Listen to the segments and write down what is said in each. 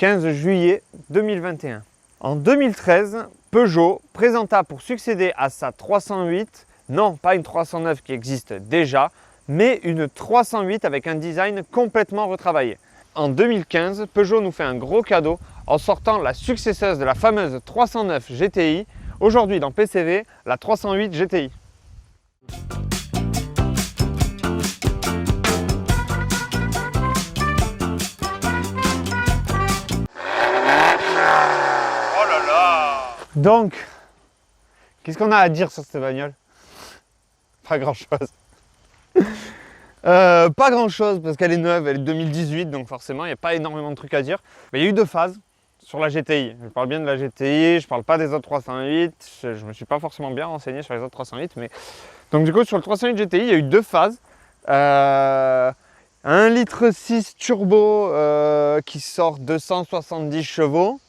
15 juillet 2021. En 2013, Peugeot présenta pour succéder à sa 308, non pas une 309 qui existe déjà, mais une 308 avec un design complètement retravaillé. En 2015, Peugeot nous fait un gros cadeau en sortant la successeuse de la fameuse 309 GTI, aujourd'hui dans PCV, la 308 GTI. Donc, qu'est-ce qu'on a à dire sur cette bagnole? Pas grand-chose. Pas grand-chose parce qu'elle est neuve, elle est 2018, donc forcément il n'y a pas énormément de trucs à dire. Mais il y a eu deux phases sur la GTI. Je parle bien de la GTI, je parle pas des autres 308. Je me suis pas forcément bien renseigné sur les autres 308. Mais... Donc du coup sur le 308 GTI, il y a eu deux phases. 1,6 litre turbo qui sort 270 chevaux.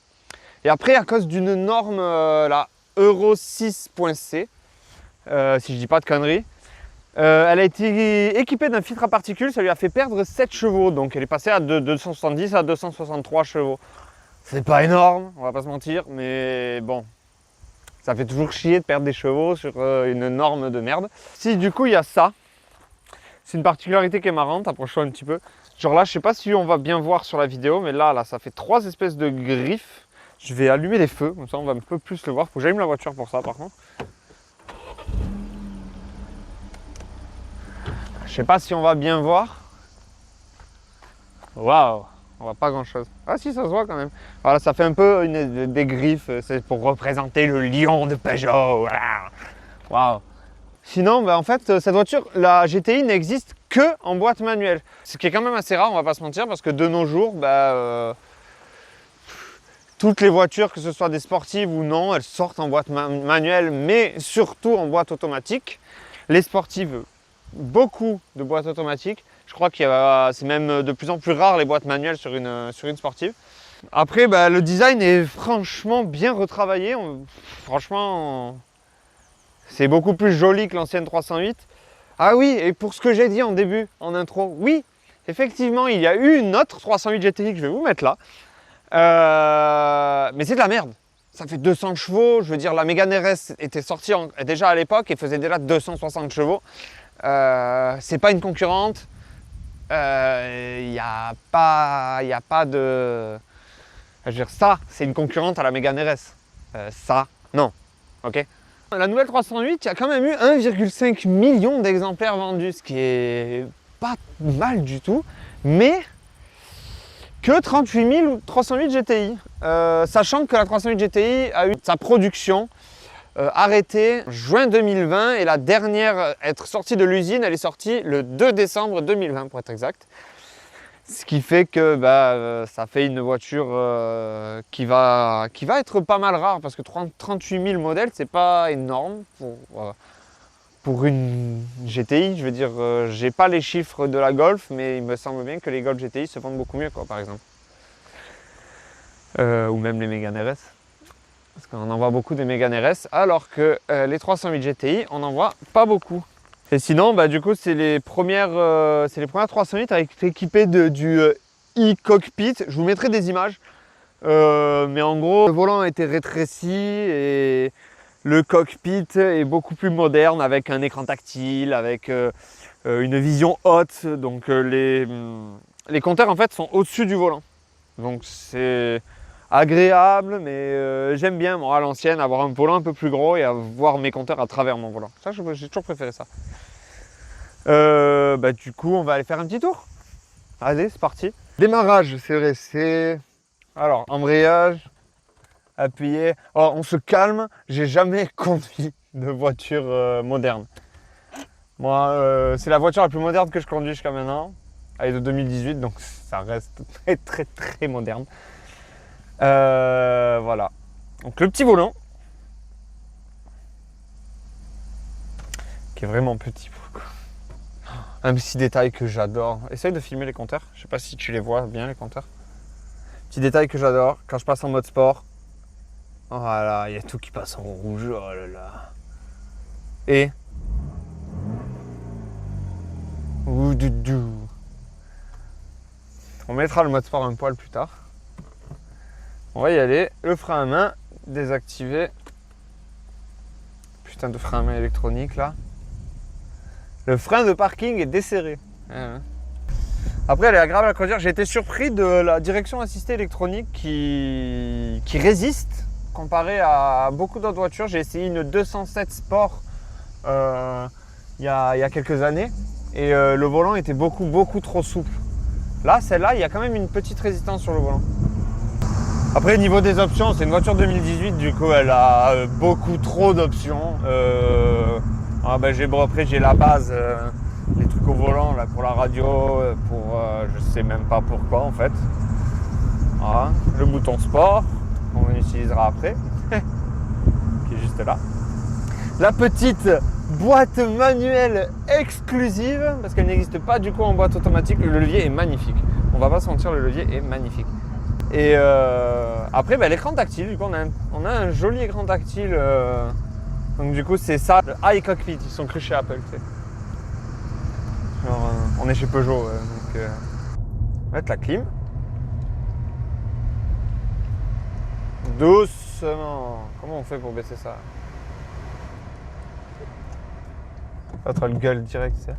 Et après, à cause d'une norme, la Euro 6.c, si je dis pas de conneries, elle a été équipée d'un filtre à particules, ça lui a fait perdre 7 chevaux. Donc elle est passée de 270 à 263 chevaux. C'est pas énorme, on va pas se mentir, mais bon, ça fait toujours chier de perdre des chevaux sur une norme de merde. Si du coup il y a ça, c'est une particularité qui est marrante, approche-toi un petit peu. Genre là, je sais pas si on va bien voir sur la vidéo, mais là ça fait 3 espèces de griffes. Je vais allumer les feux, comme ça on va un peu plus le voir. Faut que j'allume la voiture pour ça par contre. Je sais pas si on va bien voir. Waouh, on voit pas grand chose. Ah si, ça se voit quand même. Voilà, ça fait un peu des griffes, c'est pour représenter le lion de Peugeot. Waouh. Sinon, en fait, cette voiture, la GTI n'existe que en boîte manuelle. Ce qui est quand même assez rare, on va pas se mentir, parce que de nos jours, toutes les voitures, que ce soit des sportives ou non, elles sortent en boîte manuelle, mais surtout en boîte automatique. Les sportives, beaucoup de boîtes automatiques. Je crois que c'est même de plus en plus rare les boîtes manuelles sur une sportive. Après, le design est franchement bien retravaillé. Franchement, c'est beaucoup plus joli que l'ancienne 308. Ah oui, et pour ce que j'ai dit en début, en intro, oui, effectivement, il y a eu une autre 308 GTI que je vais vous mettre là. Mais c'est de la merde. Ça fait 200 chevaux. Je veux dire, la Mégane RS était sortie déjà à l'époque et faisait déjà 260 chevaux. C'est pas une concurrente. Il n'y a pas de... Je veux dire, ça, c'est une concurrente à la Mégane RS. Ça, non. Ok. La nouvelle 308, il y a quand même eu 1,5 million d'exemplaires vendus, ce qui est pas mal du tout. Mais... que 38 308 GTI, sachant que la 308 GTI a eu sa production arrêtée en juin 2020 et la dernière à être sortie de l'usine, elle est sortie le 2 décembre 2020 pour être exact. Ce qui fait que ça fait une voiture qui va être pas mal rare parce que 38 000 modèles, c'est pas énorme pour une GTI. Je veux dire, j'ai pas les chiffres de la Golf, mais il me semble bien que les Golf GTI se vendent beaucoup mieux, quoi, par exemple. Ou même les Mégane RS. Parce qu'on en voit beaucoup des Mégane RS, alors que les 308 GTI, on n'en voit pas beaucoup. Et sinon, du coup, c'est les premières 308 avec équipées du e-cockpit. Je vous mettrai des images. Mais en gros, le volant a été rétréci et le cockpit est beaucoup plus moderne avec un écran tactile, avec une vision haute. Donc les compteurs en fait sont au-dessus du volant. Donc c'est agréable, mais j'aime bien moi à l'ancienne avoir un volant un peu plus gros et avoir mes compteurs à travers mon volant. Ça, j'ai toujours préféré ça. Du coup, on va aller faire un petit tour. Allez, c'est parti. Démarrage, c'est vrai, c'est... Alors, embrayage, appuyé. Alors, on se calme, j'ai jamais conduit de voiture moderne. Moi, c'est la voiture la plus moderne que je conduis jusqu'à maintenant. Elle est de 2018, donc ça reste très très très moderne. Voilà. Donc le petit volant. Qui est vraiment petit. Un petit détail que j'adore. Essaye de filmer les compteurs. Je sais pas si tu les vois bien les compteurs. Petit détail que j'adore. Quand je passe en mode sport. Voilà, il y a tout qui passe en rouge. Oh là là. Et... On mettra le mode sport un poil plus tard. On va y aller. Le frein à main désactivé. Putain de frein à main électronique là. Le frein de parking est desserré. Après, elle est agréable à conduire. J'ai été surpris de la direction assistée électronique qui résiste comparé à beaucoup d'autres voitures. J'ai essayé une 207 Sport il y a quelques années et le volant était beaucoup trop souple. Là, celle-là, il y a quand même une petite résistance sur le volant. Après, niveau des options, c'est une voiture 2018, du coup, elle a beaucoup trop d'options. Après, j'ai la base, les trucs au volant là, pour la radio, je sais même pas pourquoi en fait. Voilà. Le bouton sport, on utilisera après, qui est juste là. La petite boîte manuelle exclusive, parce qu'elle n'existe pas du coup en boîte automatique. Le levier est magnifique. On va pas se mentir, le levier est magnifique. Et après, l'écran tactile, du coup, on a un joli écran tactile. Donc du coup, c'est ça, le iCockpit. Ils sont crus chez Apple, tu sais. Genre, on est chez Peugeot, donc on va mettre la clim. Doucement. Comment on fait pour baisser ça? L'autre le gueule direct, tu sais.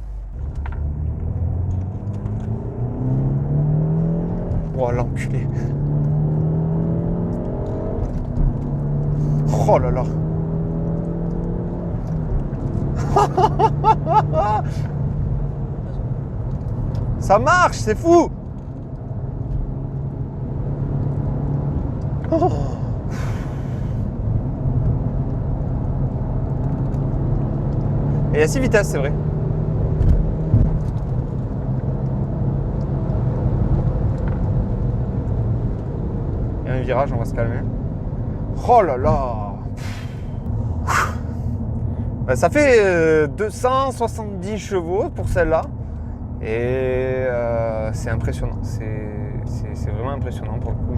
Oh l'enculé. Oh là là. Ça marche, c'est fou. Oh. Et il y a 6 vitesses, c'est vrai. Il y a un virage, on va se calmer. Oh là là. Ça fait 270 chevaux pour celle-là. Et c'est impressionnant. C'est vraiment impressionnant pour le coup.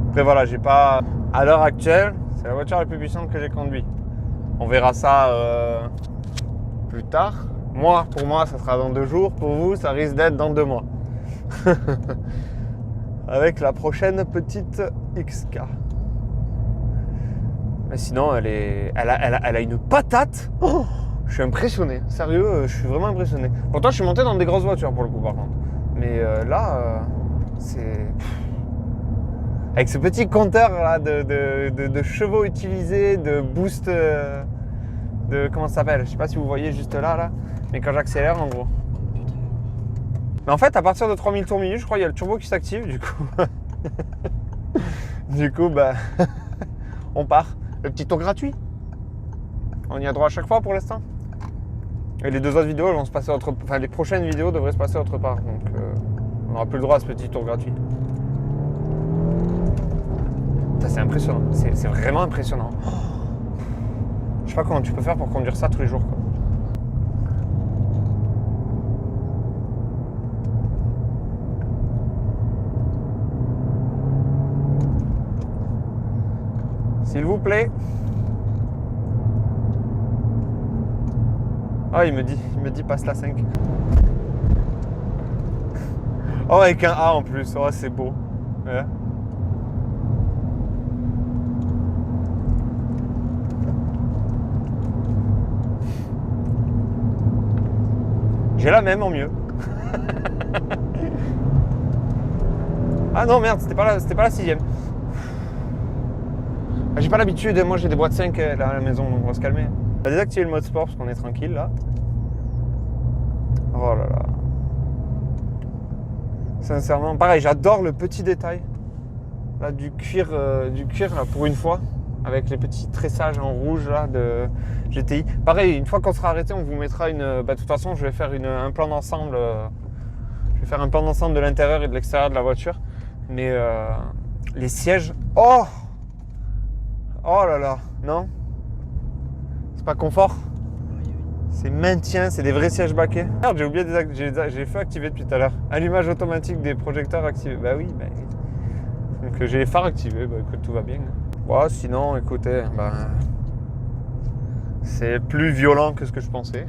Après voilà, j'ai pas. À l'heure actuelle, c'est la voiture la plus puissante que j'ai conduite. On verra ça plus tard. Pour moi, ça sera dans 2 jours. Pour vous, ça risque d'être dans 2 mois. Avec la prochaine petite XK. Mais sinon, elle a une patate. Oh, je suis impressionné. Sérieux, je suis vraiment impressionné. Pourtant, je suis monté dans des grosses voitures pour le coup, par contre. Mais là, c'est... Avec ce petit compteur là, de chevaux utilisés, de boost... Comment ça s'appelle? Je sais pas si vous voyez juste là. Mais quand j'accélère, en gros. Mais en fait, à partir de 3000 tours minute, je crois qu'il y a le turbo qui s'active, du coup. Du coup, on part. Le petit tour gratuit. On y a droit à chaque fois pour l'instant. Et les 2 autres vidéos, elles vont se passer les prochaines vidéos devraient se passer autre part. Donc, on n'aura plus le droit à ce petit tour gratuit. Ça, c'est impressionnant. C'est vraiment impressionnant. Je sais pas comment tu peux faire pour conduire ça tous les jours, quoi. S'il vous plaît. Ah, il me dit passe la 5. Oh, avec un A en plus. Oh, c'est beau. Ouais. J'ai la même en mieux. Ah non, merde, c'était pas la 6ème. J'ai pas l'habitude, moi j'ai des boîtes 5 à la maison, donc on va se calmer. On va désactiver le mode sport parce qu'on est tranquille là. Oh là là. Sincèrement, pareil, j'adore le petit détail. Là, du cuir là, pour une fois. Avec les petits tressages en rouge là de GTI. Pareil, une fois qu'on sera arrêté, on vous mettra une... de toute façon, je vais faire un plan d'ensemble. Je vais faire un plan d'ensemble de l'intérieur et de l'extérieur de la voiture. Mais les sièges... Oh là là, non? C'est pas confort? C'est maintien, c'est des vrais sièges baquets. Merde, j'ai oublié j'ai fait activer depuis tout à l'heure. Allumage automatique des projecteurs activés. Bah oui. Donc j'ai les phares activés, écoute, tout va bien. Bon, sinon, écoutez, c'est plus violent que ce que je pensais.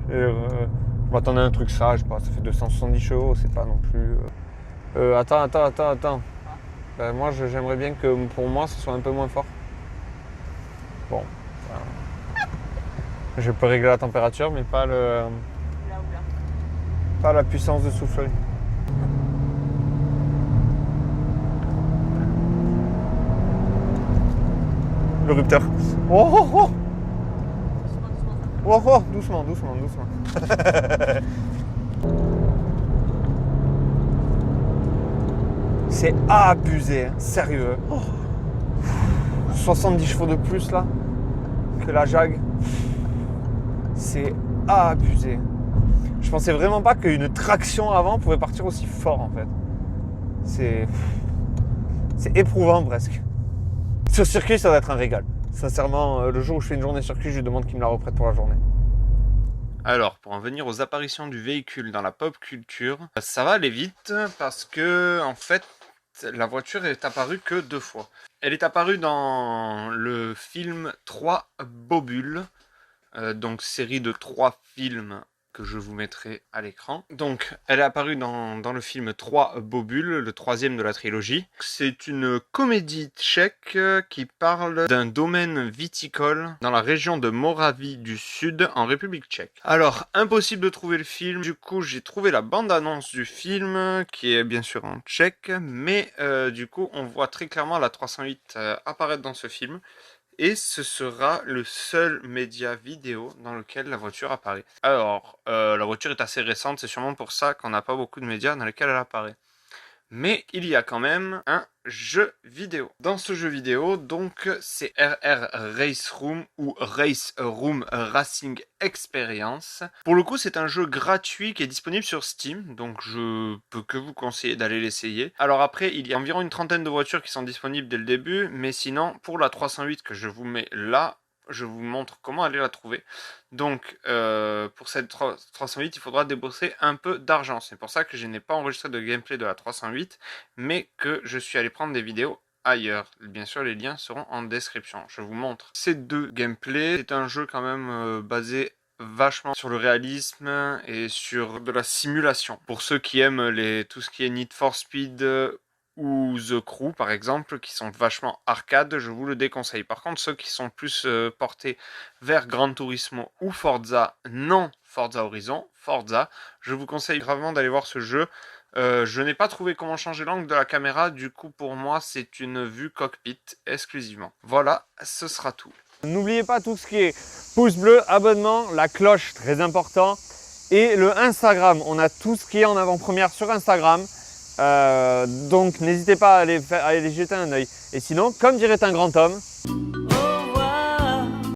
Je m'attendais à un truc ça, je sais pas, ça fait 270 chevaux, c'est pas non plus... Attends. Ben, moi, j'aimerais bien que pour moi, ce soit un peu moins fort. Bon. Je peux régler la température, mais pas pas la puissance de soufflerie. Le rupteur. Oh. Doucement. C'est abusé, hein, sérieux. 70 chevaux de plus là que la Jag. C'est abusé. Je pensais vraiment pas qu'une traction avant pouvait partir aussi fort en fait. C'est éprouvant presque. Ce circuit, ça doit être un régal. Sincèrement, le jour où je fais une journée circuit, je lui demande qu'il me la reprête pour la journée. Alors, pour en venir aux apparitions du véhicule dans la pop culture, ça va aller vite parce que, en fait, la voiture est apparue que 2 fois. Elle est apparue dans le film 3 Bobules, donc série de 3 films que je vous mettrai à l'écran. Donc, elle est apparue dans le film 3 Bobules, le 3e de la trilogie. C'est une comédie tchèque qui parle d'un domaine viticole dans la région de Moravie du Sud, en République tchèque. Alors, impossible de trouver le film, du coup j'ai trouvé la bande-annonce du film, qui est bien sûr en tchèque, mais du coup on voit très clairement la 308 apparaître dans ce film. Et ce sera le seul média vidéo dans lequel la voiture apparaît. Alors, la voiture est assez récente, c'est sûrement pour ça qu'on n'a pas beaucoup de médias dans lesquels elle apparaît. Mais il y a quand même un jeu vidéo. Dans ce jeu vidéo, donc, c'est RR Race Room ou Race Room Racing Experience. Pour le coup, c'est un jeu gratuit qui est disponible sur Steam, donc je peux que vous conseiller d'aller l'essayer. Alors après, il y a environ une trentaine de voitures qui sont disponibles dès le début, mais sinon, pour la 308 que je vous mets là, je vous montre comment aller la trouver. Donc, pour cette 308, il faudra débourser un peu d'argent. C'est pour ça que je n'ai pas enregistré de gameplay de la 308, mais que je suis allé prendre des vidéos ailleurs. Bien sûr, les liens seront en description. Je vous montre ces 2 gameplays. C'est un jeu quand même basé vachement sur le réalisme et sur de la simulation. Pour ceux qui aiment tout ce qui est Need for Speed ou The Crew par exemple, qui sont vachement arcade, je vous le déconseille. Par contre, ceux qui sont plus portés vers Gran Turismo ou Forza, non Forza Horizon, Forza, je vous conseille gravement d'aller voir ce jeu. Je n'ai pas trouvé comment changer l'angle de la caméra, du coup pour moi c'est une vue cockpit exclusivement. Voilà, ce sera tout. N'oubliez pas tout ce qui est pouce bleu, abonnement, la cloche, très important, et le Instagram. On a tout ce qui est en avant-première sur Instagram. Donc n'hésitez pas à aller jeter un œil. Et sinon, comme dirait un grand homme...